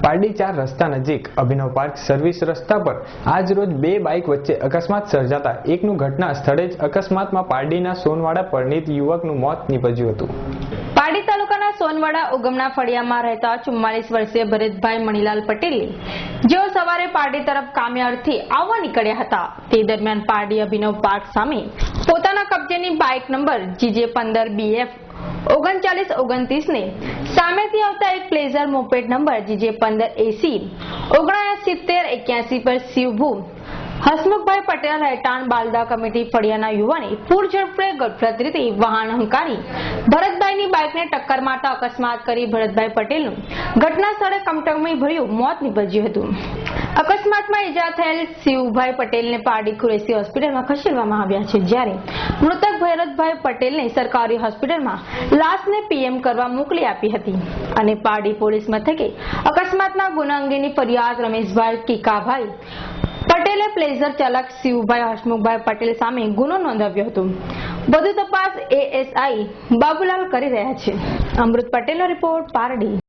પારડી 4 રસ્તા નજીક અભિનવ park service રસ્તા પર આજ રોજ બે બાઇક વચ્ચે અકસ્માત સર્જાતા એકનું ઘટના સ્થળે જ અકસ્માતમાં પારડીના સોનવાડા પરિણીત યુવકનું મોત નીપજ્યું હતું। પારડી તાલુકાના સોનવાડા ઉગમના ફળિયામાં રહેતા 44 વર્ષીય ભરતભાઈ મણીલાલ પટેલે જેઓ સવારે પારડી તરફ કામે અર્થે આવવા નીકળ્યા હતા તે દરમિયાન પારડી અભિનવ પાર્ક સામે પોતાના કબજેની બાઇક નંબર GJ15BF 3929 ને સામેથી આવતા એક પ્લેઝર મોપેડ નંબર GJ15AC 7981 પર શિવભૂ હસમુખભાઈ પટેલ રહેઠાણ બાલદા કમિટી ફળિયાના યુવાને પૂર ઝડપે ગફલત રીતે વાહન હંકારી ભરતભાઈની બાઇકને ટક્કર મારતા અકસ્માત કરી ભરતભાઈ પટેલનું ઘટના સ્થળે કમકમાટી ભર્યું મોત નીપજ્યું હતું। અકસ્માતમાં ઈજા થયેલ શિવભાઈ પટેલને પારડી કુરેશી હોસ્પિટલમાં ખસેડવામાં આવ્યા છે, જ્યારે મૃતક ભરતભાઈ પટેલને સરકારી હોસ્પિટલમાં લાશને પીએમ કરવા મોકલી આપી હતી અને પારડી પોલીસ મથકે અકસ્માતના ગુના અંગેની ફરિયાદ રમેશભાઈ કીકાભાઈ પટેલે પ્લેઝર ચાલક શિવભાઈ હસમુખભાઈ પટેલ સામે ગુનો નોંધાવ્યો હતો। વધુ તપાસ ASI બાબુલાલ કરી રહ્યા છે। અમૃત પટેલનો રિપોર્ટ, પારડી।